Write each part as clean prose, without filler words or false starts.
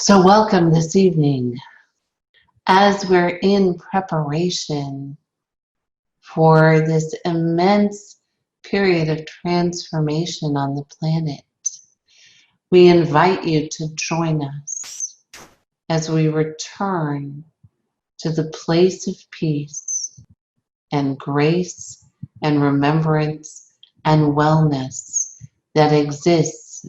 So welcome this evening as we're in preparation for this immense period of transformation on the planet. We invite you to join us as we return to the place of peace and grace and remembrance and wellness that exists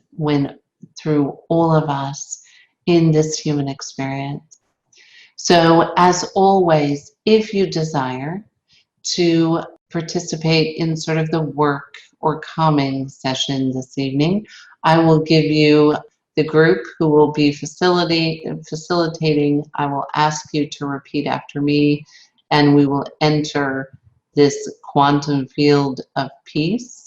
through all of us in this human experience. So as always, if you desire to participate in sort of the work or calming session this evening, I will give you the group who will be facilitating. I will ask you to repeat after me, and we will enter this quantum field of peace.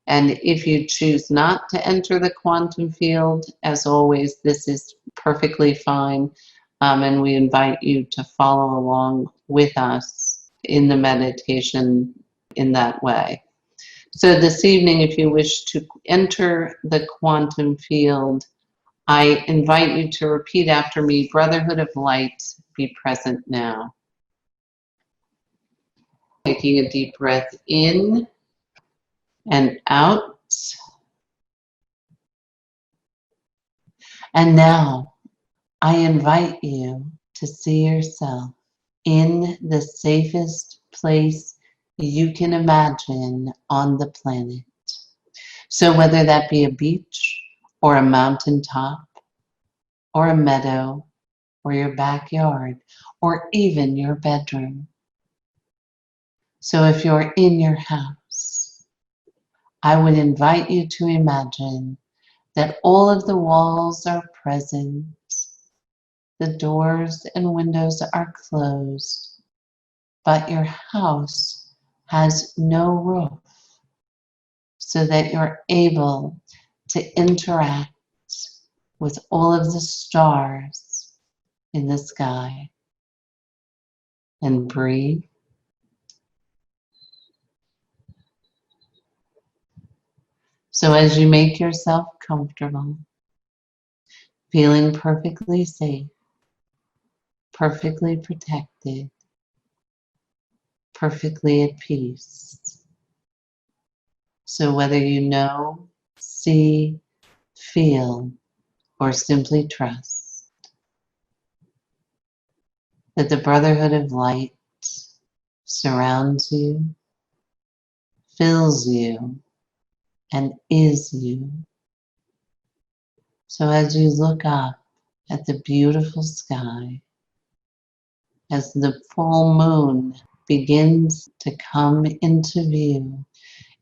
And if you choose not to enter the quantum field, as always, this is perfectly fine. And we invite you to follow along with us in the meditation in that way. So this evening, if you wish to enter the quantum field, I invite you to repeat after me, Brotherhood of Light, be present now. Taking a deep breath in and out. And now I invite you to see yourself in the safest place you can imagine on the planet. So whether that be a beach or a mountaintop or a meadow or your backyard or even your bedroom. So if you're in your house, I would invite you to imagine that all of the walls are present, the doors and windows are closed, but your house has no roof, so that you're able to interact with all of the stars in the sky. And breathe. So as you make yourself comfortable, feeling perfectly safe, perfectly protected, perfectly at peace. So whether you know, see, feel, or simply trust that the Brotherhood of Light surrounds you, fills you, and is you. So as you look up at the beautiful sky, as the full moon begins to come into view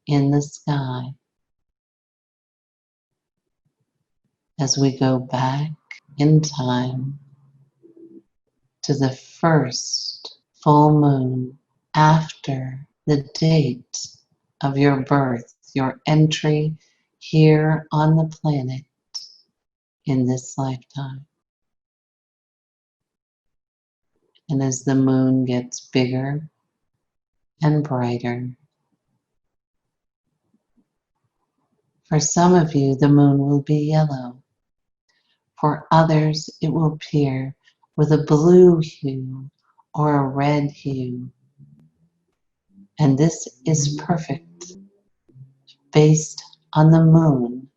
in the sky, as we go back in time to the first full moon after the date of your birth, your entry here on the planet in this lifetime. And as the moon gets bigger and brighter, for some of you, the moon will be yellow. For others, it will appear with a blue hue or a red hue. And this is perfect, based on the moon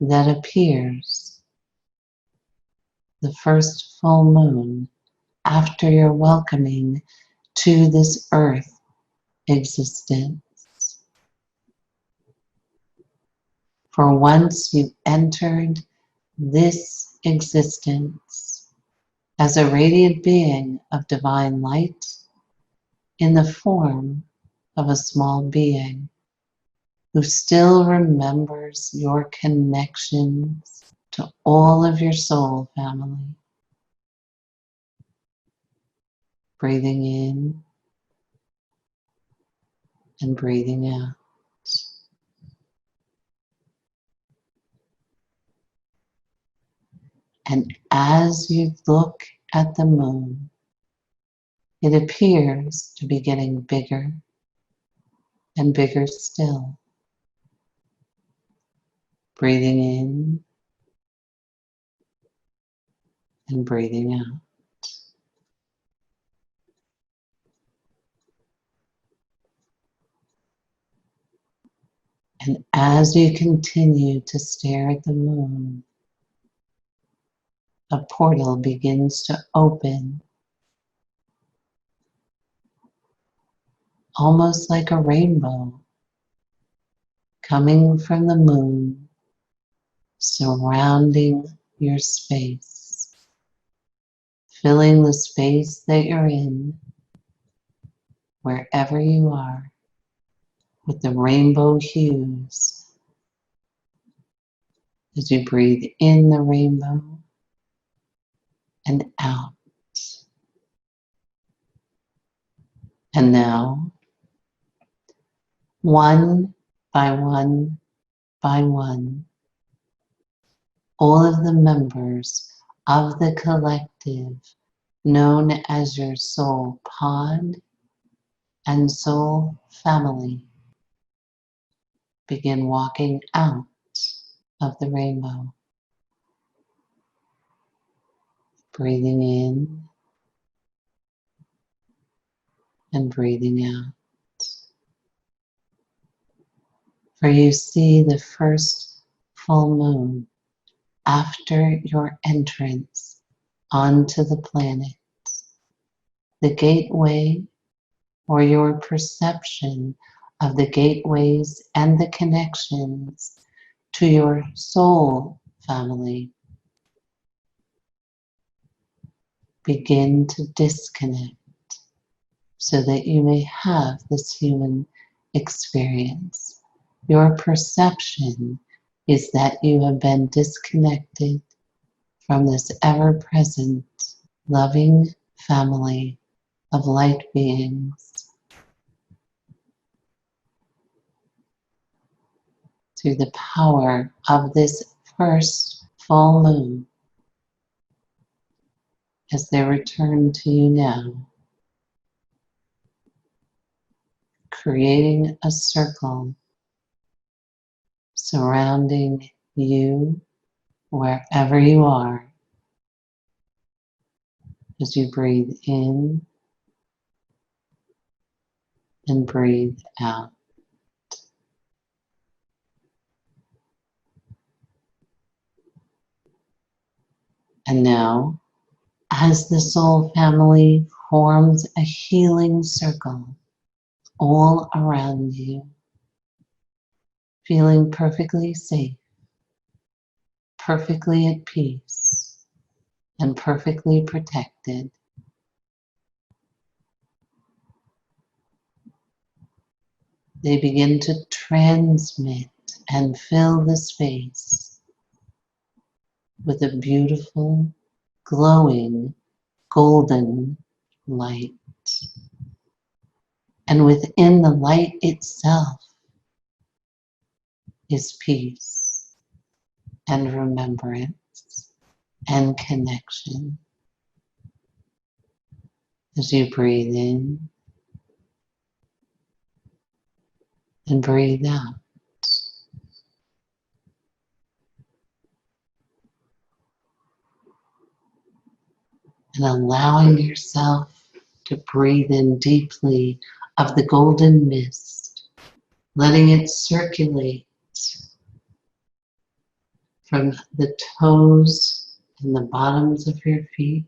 that appears, the first full moon after your welcoming to this earth existence. For once you entered this existence as a radiant being of divine light in the form of a small being who still remembers your connections to all of your soul family. Breathing in and breathing out. And as you look at the moon, it appears to be getting bigger and bigger still. Breathing in and breathing out. And as you continue to stare at the moon, a portal begins to open, almost like a rainbow, coming from the moon, surrounding your space, filling the space that you're in, wherever you are, with the rainbow hues. As you breathe in the rainbow and out. And now, one one by one, all of the members of the collective known as your soul pod and soul family begin walking out of the rainbow, breathing in and breathing out. For you see the first full moon after your entrance onto the planet, the gateway or your perception of the gateways and the connections to your soul family begin to disconnect so that you may have this human experience. Your perception is that you have been disconnected from this ever-present, loving family of light beings through the power of this first full moon. As they return to you now, creating a circle surrounding you wherever you are, as you breathe in and breathe out. And now, as the soul family forms a healing circle all around you, feeling perfectly safe, perfectly at peace, and perfectly protected, they begin to transmit and fill the space with a beautiful, glowing, golden light. And within the light itself is peace and remembrance and connection. As you breathe in and breathe out. And allowing yourself to breathe in deeply of the golden mist, letting it circulate from the toes and the bottoms of your feet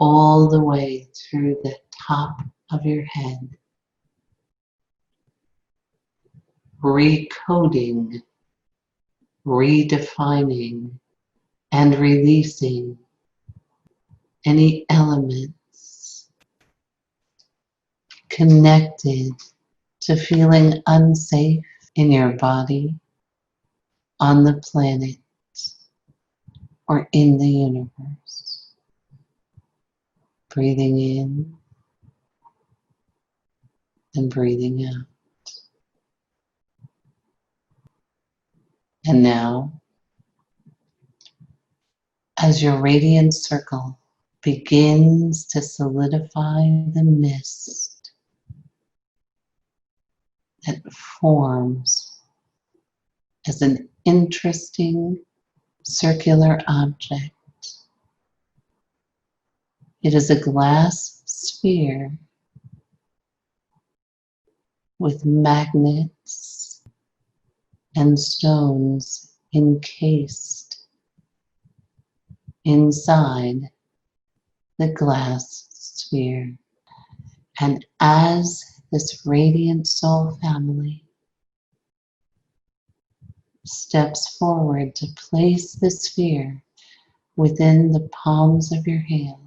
all the way through the top of your head, recoding, redefining, and releasing any elements connected to feeling unsafe in your body, on the planet, or in the universe. Breathing in and breathing out. And now, as your radiant circle begins to solidify the mist that forms as an interesting circular object It is a glass sphere with magnets and stones encased inside the glass sphere. And as this radiant soul family steps forward to place the sphere within the palms of your hands,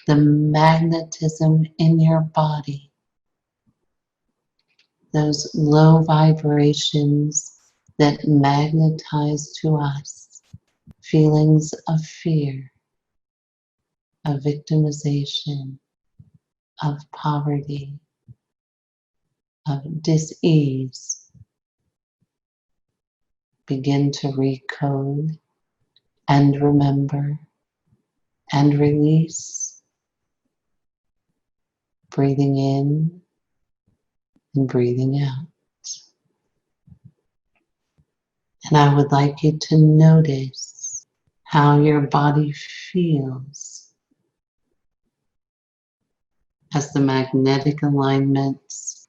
the magnetism in your body, those low vibrations that magnetize to us feelings of fear, of victimization, of poverty, of dis-ease, begin to recode and remember and release, breathing in and breathing out. And I would like you to notice how your body feels as the magnetic alignments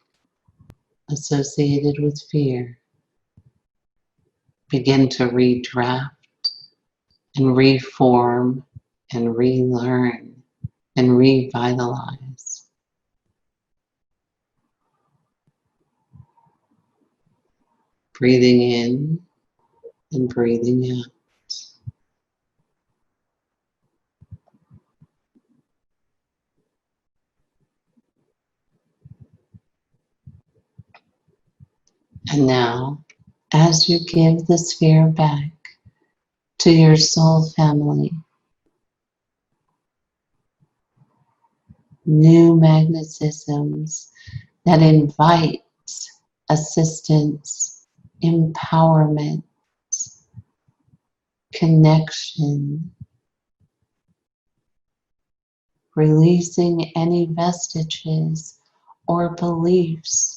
associated with fear begin to redraft and reform and relearn and revitalize. Breathing in and breathing out. And now, as you give the sphere back to your soul family, new magnetisms that invite assistance, empowerment, connection, releasing any vestiges or beliefs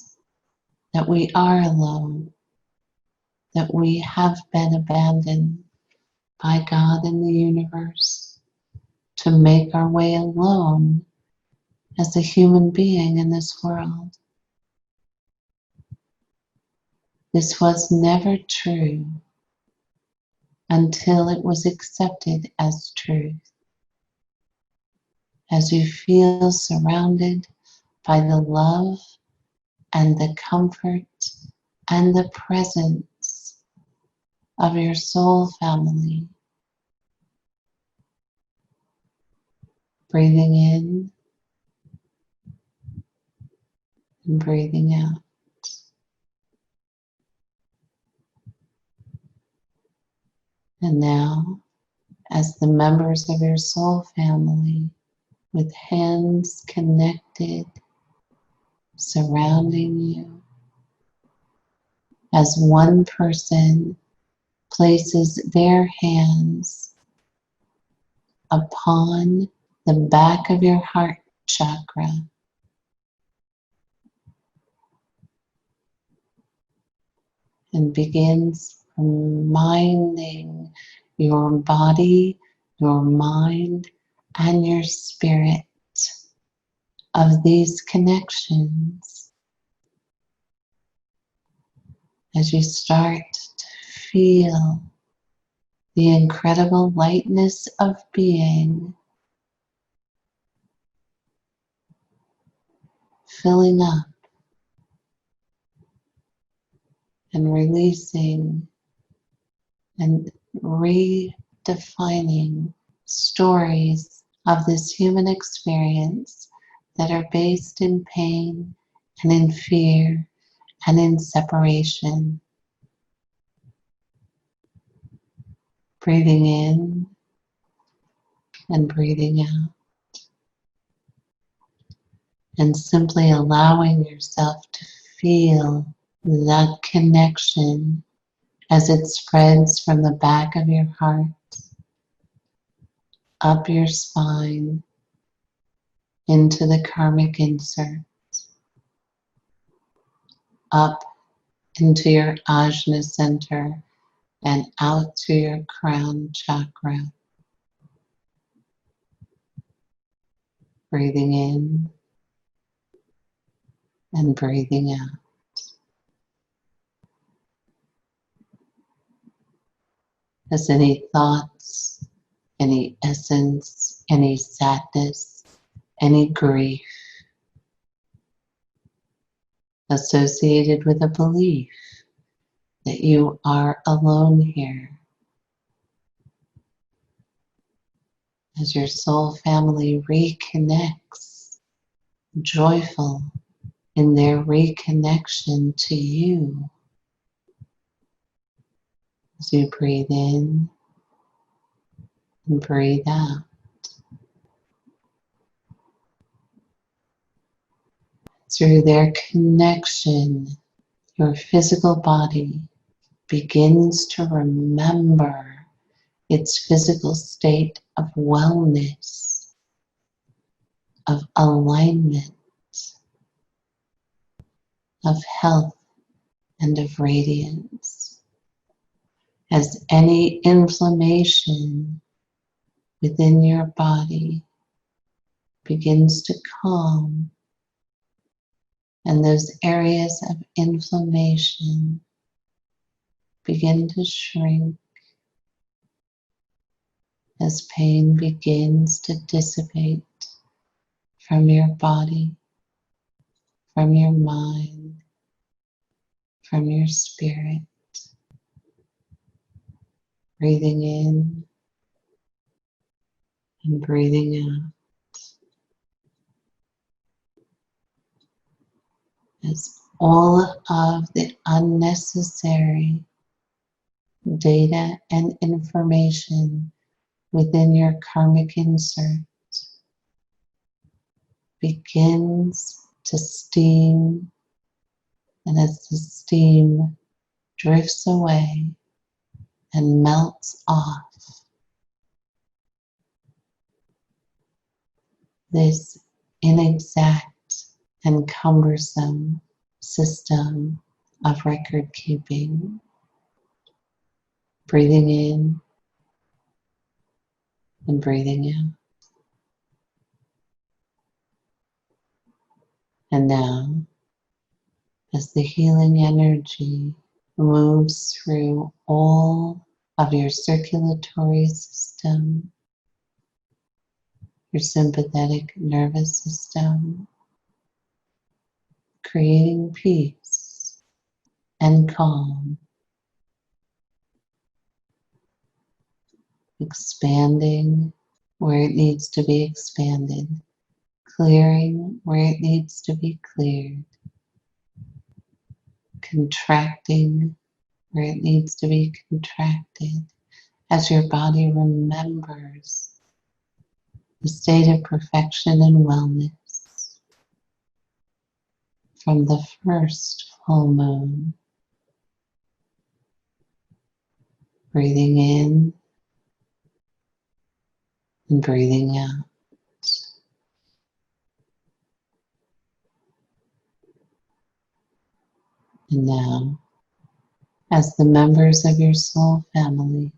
that we are alone, that we have been abandoned by God and the universe to make our way alone as a human being in this world. This was never true until it was accepted as truth. As you feel surrounded by the love and the comfort and the presence of your soul family, breathing in and breathing out. And now, as the members of your soul family, with hands connected, surrounding you, as one person places their hands upon the back of your heart chakra, and begins reminding your body, your mind, and your spirit of these connections. As you start to feel the incredible lightness of being filling up and releasing and redefining stories of this human experience that are based in pain and in fear and in separation. Breathing in and breathing out. And simply allowing yourself to feel that connection as it spreads from the back of your heart, up your spine, into the karmic insert, up into your ajna center, and out to your crown chakra. breathing in and breathing out. As any thoughts, any essence, any sadness, any grief associated with a belief that you are alone here, as your soul family reconnects, joyful in their reconnection to you. As you breathe in and breathe out, through their connection, your physical body begins to remember its physical state of wellness, of alignment, of health, and of radiance. As any inflammation within your body begins to calm, and those areas of inflammation begin to shrink as pain begins to dissipate from your body, from your mind, from your spirit. Breathing in and breathing out as all of the unnecessary data and information within your karmic insert begins to steam, and as the steam drifts away and melts off, this inexact and cumbersome system of record keeping, breathing in and breathing out. And now, as the healing energy moves through all of your circulatory system, your sympathetic nervous system, creating peace and calm, expanding where it needs to be expanded, clearing where it needs to be cleared, contracting where it needs to be contracted, as your body remembers the state of perfection and wellness from the first full moon. Breathing in and breathing out. And now, as the members of your soul family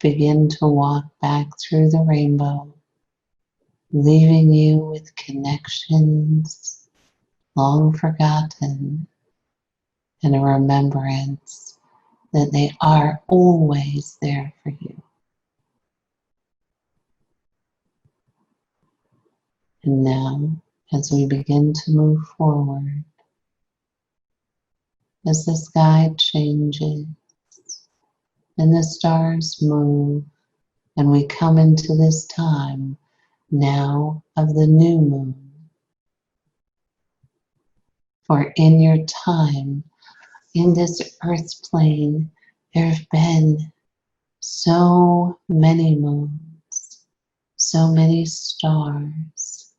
begin to walk back through the rainbow, leaving you with connections long forgotten and a remembrance that they are always there for you. And now, as we begin to move forward, as the sky changes and the stars move, and we come into this time now of the new moon. For in your time, in this earth plane, there have been so many moons, so many stars,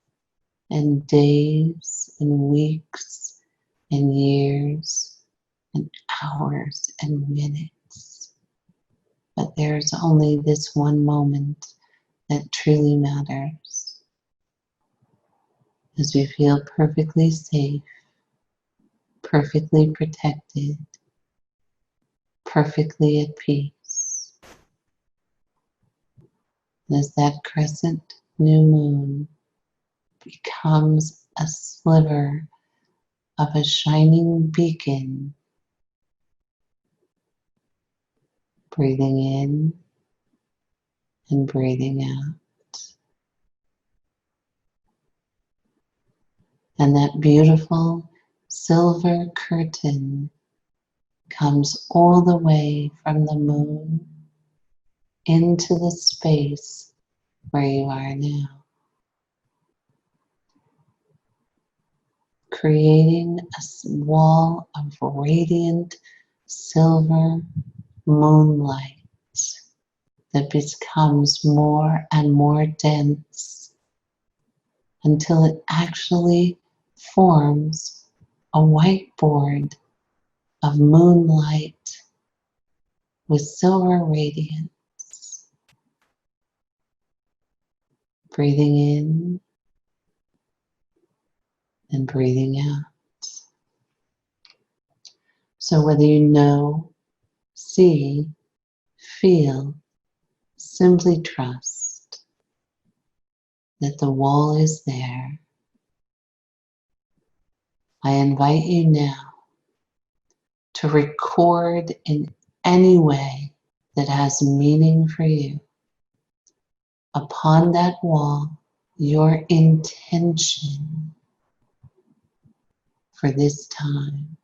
and days, and weeks, and years, and hours, and minutes. But there's only this one moment that truly matters, as we feel perfectly safe, perfectly protected, perfectly at peace. And as that crescent new moon becomes a sliver of a shining beacon. Breathing in and breathing out. And that beautiful silver curtain comes all the way from the moon into the space where you are now, creating a wall of radiant silver moonlight that becomes more and more dense until it actually forms a whiteboard of moonlight with silver radiance. Breathing in and breathing out. So whether you know, see, feel, simply trust that the wall is there. I invite you now to record in any way that has meaning for you upon that wall your intention for this time.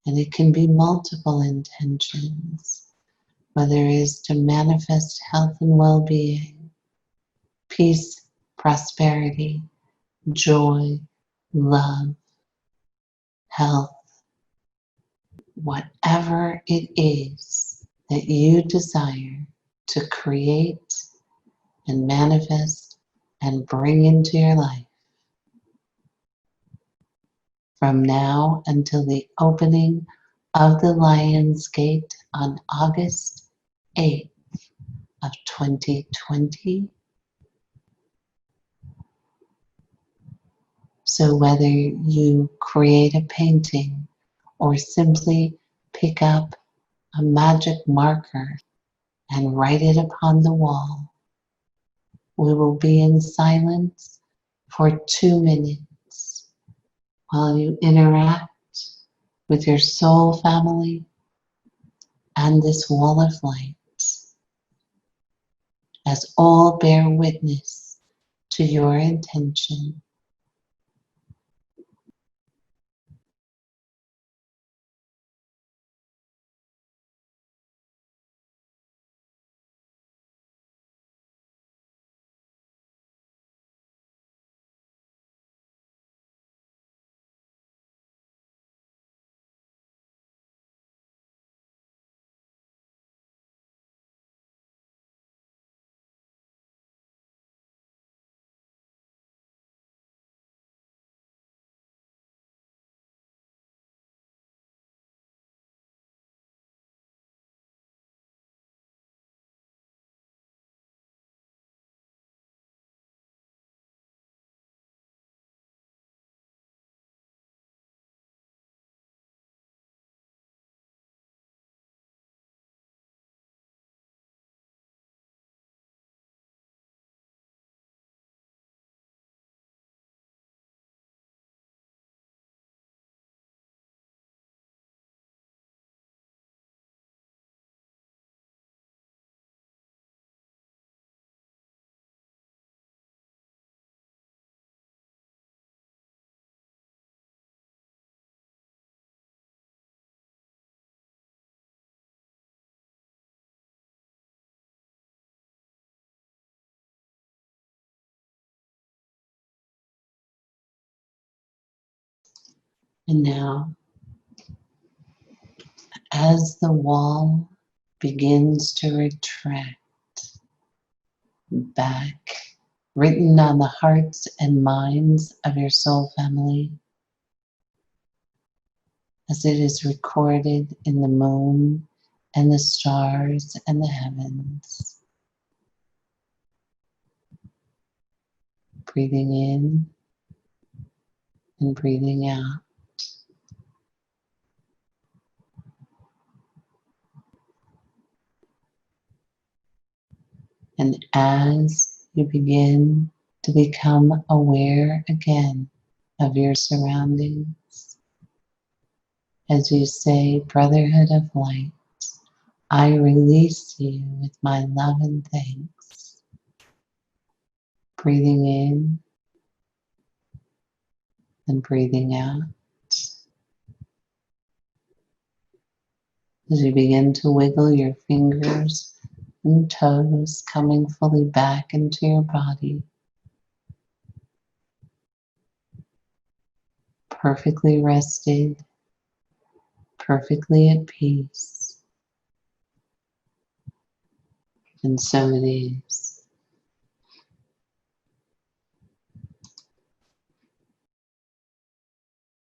And it can be multiple intentions, whether it is to manifest health and well-being, peace, prosperity, joy, love, health, whatever it is that you desire to create and manifest and bring into your life. From now until the opening of the Lion's Gate on August 8th of 2020. So whether you create a painting or simply pick up a magic marker and write it upon the wall, we will be in silence for 2 minutes while you interact with your soul family and this wall of light, as all bear witness to your intention. And now, as the wall begins to retract back, written on the hearts and minds of your soul family, as it is recorded in the moon and the stars and the heavens. Breathing in and breathing out. And as you begin to become aware again of your surroundings. As you say, Brotherhood of Light, I release you with my love and thanks. Breathing in and breathing out. As you begin to wiggle your fingers and toes, coming fully back into your body, perfectly rested, perfectly at peace. And so it is.